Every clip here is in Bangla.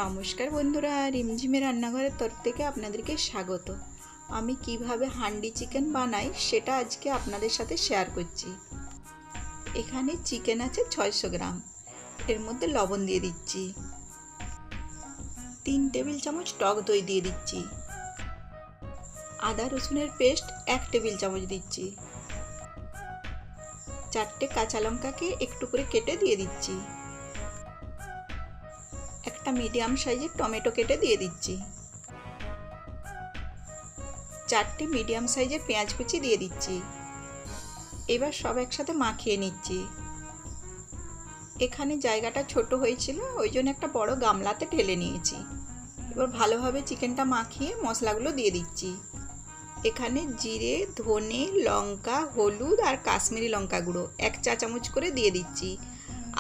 নমস্কার বন্ধুরা, রিমঝিমের রান্নাঘরের তরফ থেকে আপনাদেরকে স্বাগত। আমি কিভাবে হান্ডি চিকেন বানাই সেটা আজকে আপনাদের সাথে শেয়ার করছি। এখানে চিকেন আছে 600 গ্রাম। এর মধ্যে লবণ দিয়ে দিচ্ছি, 3 টেবিল চামচ টক দই দিয়ে দিচ্ছি, আদা রসুনের পেস্ট 1 টেবিল চামচ দিচ্ছি, 4টে কাঁচা লঙ্কাকে একটু করে কেটে দিয়ে দিচ্ছি, একটা মিডিয়াম সাইজের টমেটো কেটে দিয়ে দিচ্ছি, 4টে মিডিয়াম সাইজের পেঁয়াজ কুচি দিয়ে দিচ্ছি। এবার সব একসাথে মাখিয়ে নিচ্ছি। এখানে জায়গাটা ছোট হয়েছিল, ওই জন্য একটা বড় গামলাতে ঢেলে নিয়েছি। এবার ভালোভাবে চিকেনটা মাখিয়ে মশলাগুলো দিয়ে দিচ্ছি। এখানে জিরে, ধনে, লঙ্কা, হলুদ আর কাশ্মীরি লঙ্কা গুঁড়ো 1 চা চামচ করে দিয়ে দিচ্ছি।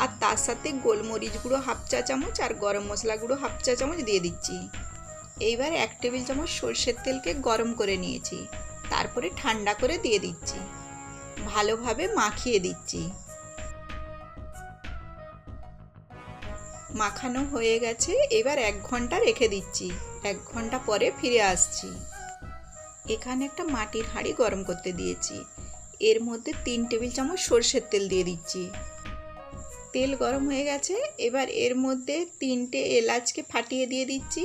আর তার সাথে গোলমরিচ গুঁড়ো 1/2 চা চামচ আর গরম মশলা গুঁড়ো 1/2 চা চামচ দিয়ে দিচ্ছি। এইবার 1 টেবিল চামচ সরষের তেলকে গরম করে নিয়েছি, তারপরে ঠান্ডা করে দিয়ে দিচ্ছি। ভালোভাবে মাখিয়ে দিচ্ছি। মাখানো হয়ে গেছে, এবার 1 ঘন্টা রেখে দিচ্ছি। 1 ঘন্টা পরে ফিরে আসছি। এখানে একটা মাটির হাঁড়ি গরম করতে দিয়েছি, এর মধ্যে 3 টেবিল চামচ সরষের তেল দিয়ে দিচ্ছি। তেল গরম হয়ে গেছে, এবার এর মধ্যে 3টে এলাচকে ফাটিয়ে দিয়ে দিচ্ছি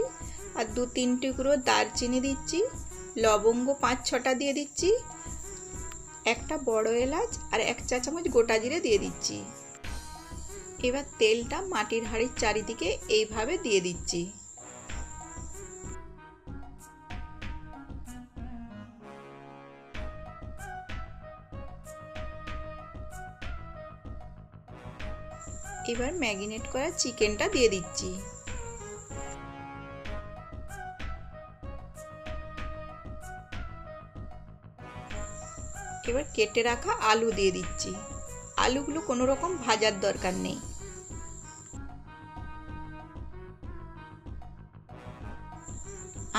আর 2-3 টুকরো দারচিনি দিচ্ছি, লবঙ্গ 5-6টা দিয়ে দিচ্ছি, একটা বড় এলাচ আর 1 চা চামচ গোটা জিরে দিয়ে দিচ্ছি। এবার তেলটা মাটির হাঁড়ির চারিদিকে এইভাবে দিয়ে দিচ্ছি। এবার ম্যারিনেট করা চিকেনটা দিয়ে দিচ্ছি। এবার কেটে রাখা আলু দিয়ে দিচ্ছি। আলুগুলো কোনো রকম ভাজার দরকার নেই।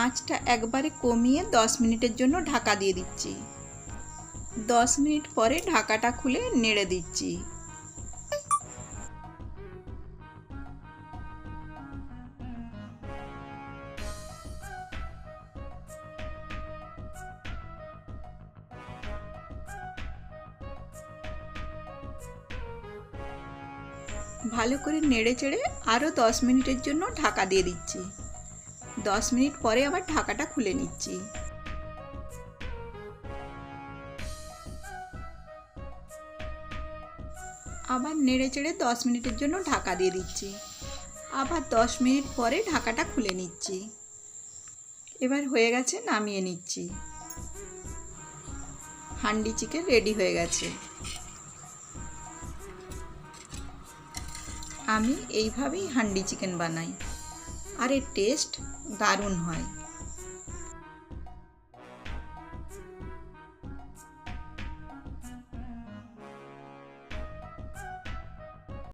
আঁচটা একবারে কমিয়ে 10 মিনিটের জন্য ঢাকা দিয়ে দিচ্ছি। 10 মিনিট পরে ঢাকাটা খুলে নেড়ে দিচ্ছি। ভালো করে নেড়ে চেড়ে আরও 10 মিনিটের জন্য ঢাকা দিয়ে দিচ্ছি। 10 মিনিট পরে আবার ঢাকাটা খুলে নিচ্ছি। আবার নেড়ে চেড়ে 10 মিনিটের জন্য ঢাকা দিয়ে দিচ্ছি। আবার 10 মিনিট পরে ঢাকাটা খুলে নিচ্ছি। এবার হয়ে গেছে, নামিয়ে নিচ্ছি। হান্ডি চিকেন রেডি হয়ে গেছে। আমি এইভাবেই হান্ডি চিকেন বানাই, আর এর টেস্ট দারুণ হয়।